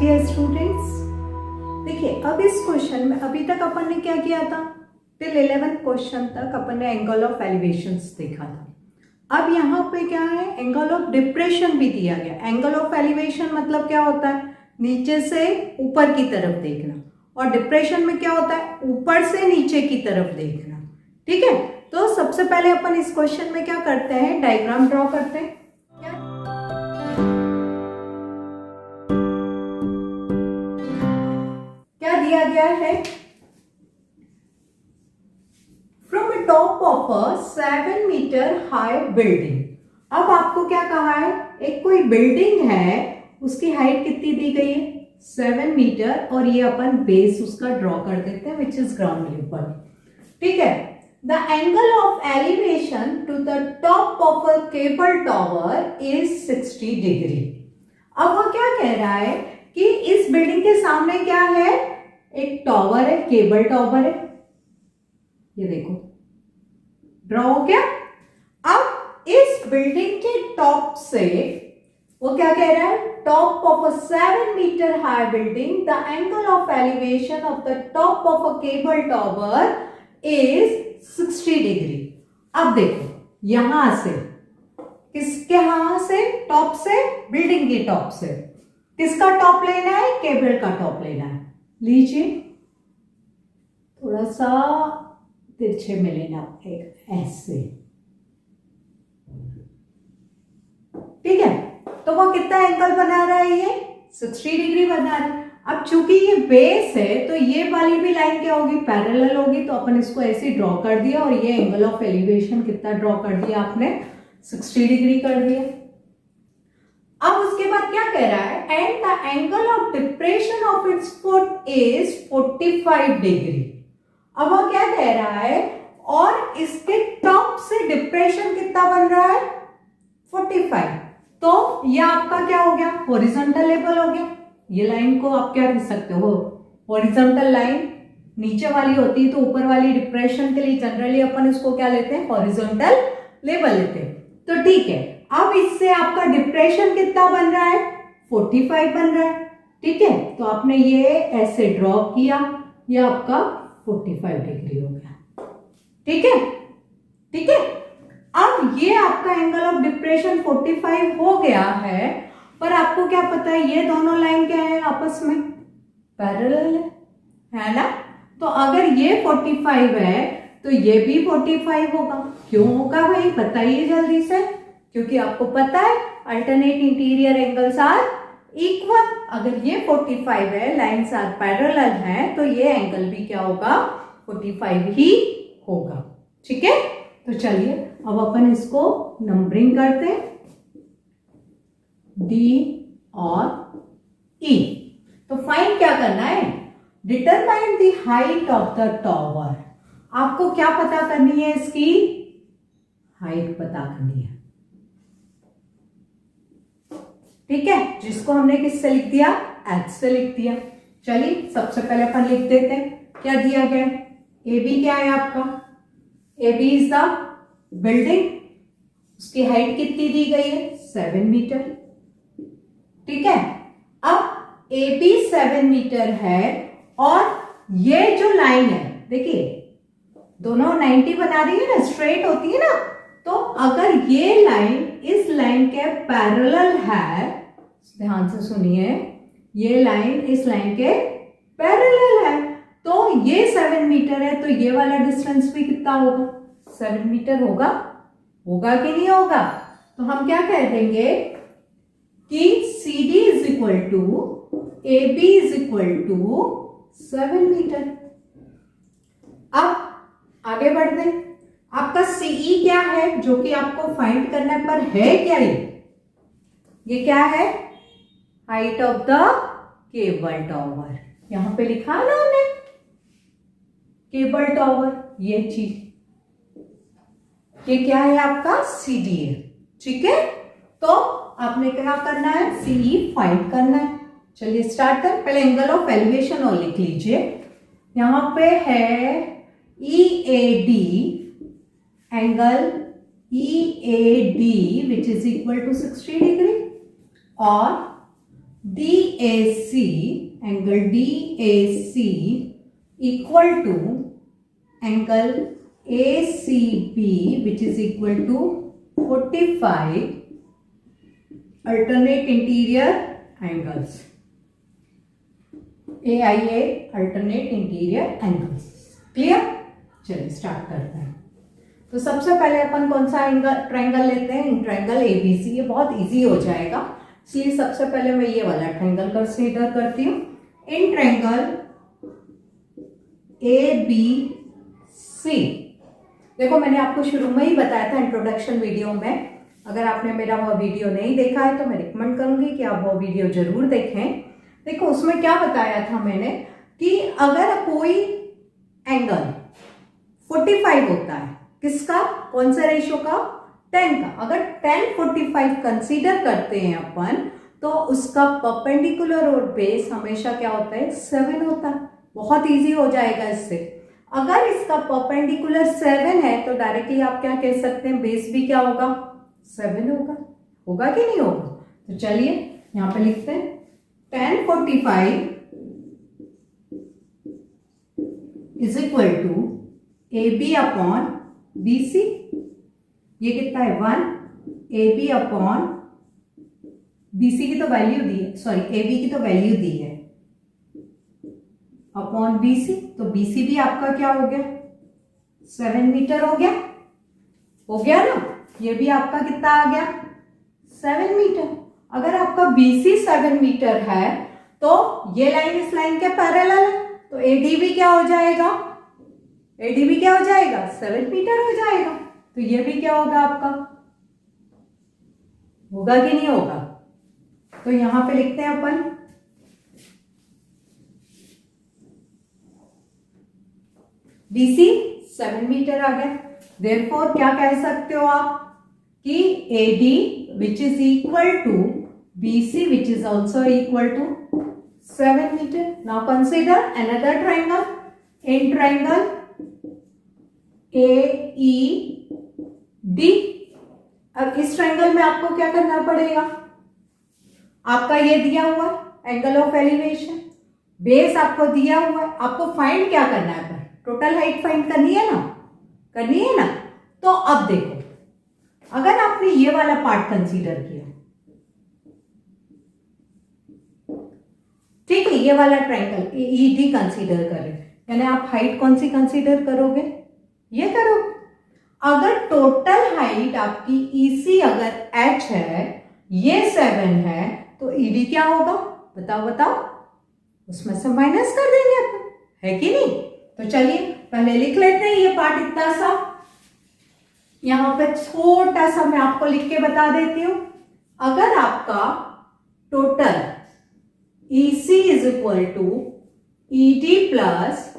Dear students, देखिए अब इस क्वेश्चन में अभी तक अपन ने क्या किया था, टिल 11 क्वेश्चन तक अपन ने एंगल ऑफ एलिवेशंस देखा था। अब यहाँ पे क्या है, एंगल ऑफ डिप्रेशन भी दिया गया। एंगल ऑफ एलिवेशन मतलब क्या होता है, नीचे से ऊपर की तरफ देखना, और डिप्रेशन में क्या होता है, ऊपर से नीचे की तरफ देखना। ठीक है, तो सबसे पहले अपन इस क्वेश्चन में क्या करते हैं, डायग्राम ड्रॉ करते हैं। क्या दिया गया है, from the top of a 7 meter high building. अब आपको क्या कहा है, एक कोई बिल्डिंग है, उसकी हाइट कितनी दी गई है, 7 मीटर, और ये अपन बेस उसका ड्रॉ कर देते हैं विच इज ग्राउंड लेवल। ठीक है, the angle of elevation to the top of a cable tower is 60 degree. अब वो क्या कह रहा है कि इस बिल्डिंग के सामने क्या है, एक टॉवर है, केबल टॉवर है, ये देखो ड्रॉ हो गया। अब इस बिल्डिंग के टॉप से वो क्या कह रहा है, top of a 7 meter high building the angle of elevation of the top of a cable tower is 60 degree. अब देखो यहां से, किसके, यहां से टॉप से, बिल्डिंग के टॉप से किसका टॉप लेना है, केबल का टॉप लेना है। लीजिए थोड़ा सा तिरछे में लेना, एक ऐसे। ठीक है, तो वो कितना एंगल बना रहा है, ये 60 डिग्री बना रहा है। अब चूंकि ये बेस है तो ये वाली भी लाइन क्या होगी, पैरेलल होगी, तो अपन इसको ऐसे ड्रॉ कर दिया, और ये एंगल ऑफ एलिवेशन कितना ड्रॉ कर दिया आपने, 60 डिग्री कर दिया। अब उसके बाद क्या कह रहा है, and the angle of depression of its foot is 45 degree. अब वो क्या कह रहा है, और इसके टॉप से डिप्रेशन कितना बन रहा है, 45। तो ये आपका क्या हो गया, हॉरिजॉन्टल लेवल हो गया। ये लाइन को आप क्या कह सकते हो, हॉरिजॉन्टल लाइन। नीचे वाली होती है तो ऊपर वाली डिप्रेशन के लिए जनरली अपन इसको क्या लेते हैं, हॉरिजॉन्टल लेवल लेते हैं। तो ठीक है, अब इससे आपका डिप्रेशन कितना बन रहा है, 45 बन रहा है। ठीक है, तो आपने ये ऐसे ड्रॉ किया, ये आपका 45 डिग्री हो गया। ठीक है, ठीक है। अब ये आपका एंगल ऑफ डिप्रेशन 45 हो गया है, पर आपको क्या पता है, ये दोनों लाइन क्या है, आपस में पैरेलल है ना। तो अगर ये 45 है तो ये भी 45 होगा। क्यों होगा भाई, बताइए जल्दी से। क्योंकि आपको पता है alternate interior angles are equal. अगर ये 45 है, लाइन्स आर पैरेलल है, तो ये एंगल भी क्या होगा, 45 ही होगा। ठीक है, तो चलिए अब अपन इसको नंबरिंग करते हैं, D और E। तो फाइंड क्या करना है, determine the height of the tower. आपको क्या पता करनी है, इसकी हाइट पता करनी है। ठीक है, जिसको हमने किससे लिख दिया, H से लिख दिया। चलिए सबसे पहले अपन लिख देते हैं, क्या दिया गया है, ए बी क्या है आपका, A B is the building, उसकी हाइट कितनी दी गई है, 7 मीटर। ठीक है, अब ए बी 7 मीटर है, और ये जो लाइन है, देखिए दोनों 90 बना रही है ना, स्ट्रेट होती है ना। तो अगर ये लाइन इस लाइन के पैरेलल है, ध्यान से सुनिए, ये लाइन इस लाइन के पैरेलल है, तो ये 7 मीटर है, तो ये वाला डिस्टेंस भी कितना होगा, 7 मीटर होगा। होगा कि नहीं होगा, तो हम क्या कह देंगे कि CD is equal to AB is equal to 7 meter. अब आगे बढ़ते हैं, आपका CE क्या है, जो कि आपको फाइंड करने पर है क्या, ये क्या है, height of the cable tower. यहां पे लिखा है ना हमने, केबल टॉवर, ये चीज, ये क्या है आपका, CD है। ठीक है, तो आपने क्या करना है, CE फाइंड करना है। चलिए स्टार्ट कर, पहले एंगल ऑफ एलिवेशन और लिख लीजिए। यहां पे है EAD, angle EAD which is equal to 60 degree, और DAC, angle DAC equal to angle ACB which is equal to 45 alternate interior angles, AIA alternate interior angles. Clear? चलिए स्टार्ट करते हैं। तो सबसे पहले अपन कौन सा एंगल ट्रायंगल लेते हैं? Triangle ABC। ये बहुत इजी हो जाएगा, इसलिए सबसे पहले मैं ये वाला ट्रायंगल कंसीडर करती हूँ। इन ट्रायंगल ABC, देखो मैंने आपको शुरू में ही बताया था इंट्रोडक्शन वीडियो में, अगर आपने मेरा वो वीडियो नहीं देखा है तो मैं रिकमेंड करूंगी कि आप वो वीडियो जरूर देखें। देखो उसमें क्या बताया था मैंने कि अगर कोई एंगल 45 होता है, किसका? कौन सा रेशियो का? 10 का। अगर 10 45 कंसीडर करते हैं अपन, तो उसका परपेंडिकुलर और बेस हमेशा क्या होता है? 7 होता है। बहुत इजी हो जाएगा इससे। अगर इसका परपेंडिकुलर 7 है तो डायरेक्टली आप क्या कह सकते हैं? बेस भी क्या होगा? 7 होगा। होगा कि नहीं होगा? तो चलिए यहां पे लिखते हैं 10 45 is equal to AB upon BC। ये कितना है? 1। AB अपॉन BC की तो वैल्यू दी है, सॉरी AB की तो वैल्यू दी है, अपॉन BC। तो BC भी आपका क्या हो गया? 7 मीटर हो गया। हो गया ना? ये भी आपका कितना आ गया? 7 मीटर। अगर आपका BC 7 मीटर है तो ये लाइन इस लाइन के पैरेलल है, तो AD भी क्या हो जाएगा? AD भी क्या हो जाएगा? 7 मीटर हो जाएगा। तो ये भी क्या होगा आपका? होगा कि नहीं होगा? तो यहां पे लिखते हैं अपन BC 7 मीटर आ गया। देयरफॉर क्या कह सकते हो आप कि AD which is equal to BC which is also equal to 7 meter. Now consider another triangle. In triangle AED। अब इस ट्रायंगल में आपको क्या करना पड़ेगा? आपका ये दिया हुआ एंगल ऑफ एलिवेशन, बेस आपको दिया हुआ है, आपको फाइंड क्या करना है? टोटल हाइट फाइंड करनी है ना? करनी है ना? तो अब देखो, अगर आपने ये वाला पार्ट कंसीडर किया, ठीक है, ये वाला ट्रायंगल AED कंसीडर करें, यानी आप हाइट कौन सी कंसीडर करोगे? ये करोगे। अगर टोटल हाइट आपकी EC अगर H है, ये 7 है, तो ED क्या होगा? बताओ बताओ। उसमें से माइनस कर देंगे अपन, है कि नहीं? तो चलिए पहले लिख लेते हैं ये पार्ट इतना सा। यहां पे छोटा सा मैं आपको लिख के बता देती हूं। अगर आपका total EC is equal to ED plus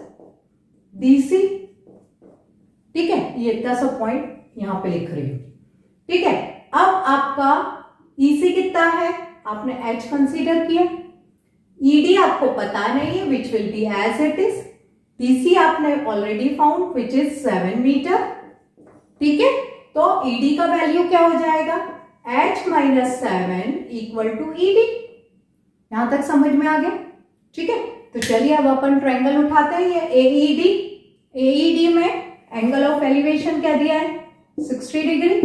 DC, ठीक है, ये इतना सा पॉइंट यहां पे लिख रही हूं, ठीक है। अब आपका EC कितना है? आपने H कंसीडर किया। ED आपको पता नहीं है, which will be as it is. DC आपने already found which is 7 meter, ठीक है। तो ED का वैल्यू क्या हो जाएगा? H minus 7 equal to ED। यहां तक समझ में आ गया? ठीक है। तो चलिए अब अपन ट्रायंगल उठाते हैं, ये AED में एंगल ऑफ एलिवेशन क्या दिया है? 60 डिग्री,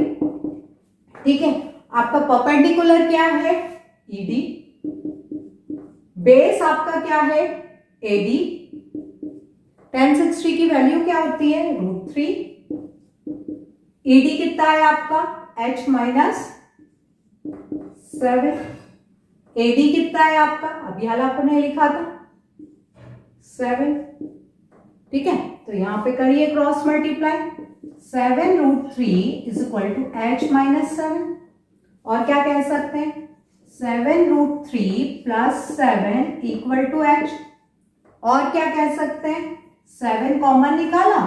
ठीक है। आपका परपेंडिकुलर क्या है? ED। बेस आपका क्या है? AD। tan 60 की वैल्यू क्या होती है? √3। ED कितना है आपका? H minus 7। AD कितना है आपका? अभी हाल आपने लिखा था 7, ठीक है। तो यहां पे करिए cross multiply. 7√3 is equal to H minus 7, और क्या कह सकते हैं? 7√3 प्लस 7 इक्वल टू H, और क्या कह सकते हैं? 7 कॉमन निकाला,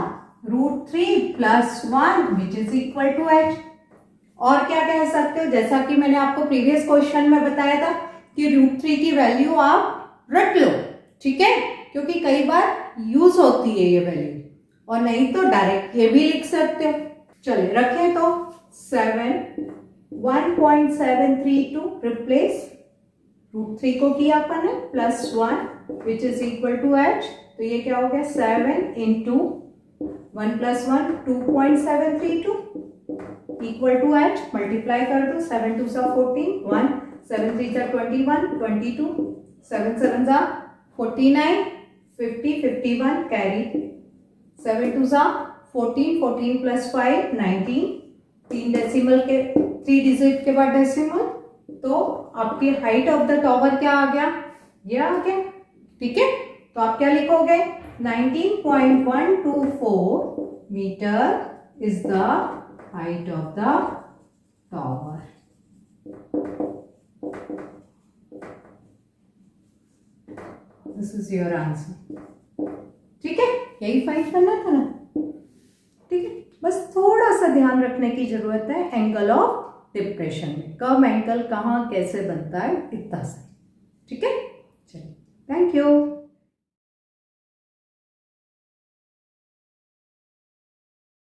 √3 plus 1 which is equal to H, और क्या कह सकते हो? जैसा कि मैंने आपको प्रीवियस क्वेश्चन में बताया था कि √3 की वैल्यू आप रट लो, ठीक है, क्योंकि कई बार यूज होती है ये वैल्यू, और नहीं तो डायरेक्ट ये भी लिख सकते हो। चलिए रखें तो 7 1.732 रिप्लेस √3 को किया अपन ने +1 which is equal to h, तो ये क्या हो गया 7 into 1 + 1 2.732 equal to h, multiply कर दो 7 2 सा 14 1 7 3 सा 21 22 7 7 सा 49 50 51 कैरी 7 2 सा 14 14 + 5 19 3 डेसिमल के 3 डिजिट के बाद डेसिमल, तो आपकी हाइट ऑफ द टॉवर क्या आ गया, ये आ गया। ठीक है, तो आप क्या लिखोगे 19.124 meter is the height of the tower. This is your answer. ठीक है, यही फाइंड करना था ना। ठीक है, बस थोड़ा सा ध्यान रखने की जरूरत है एंगल ऑफ डिप्रेशन में, कब एंगल कहाँ कैसे बनता है, इतना सा। ठीक है, चलिए, थैंक यू।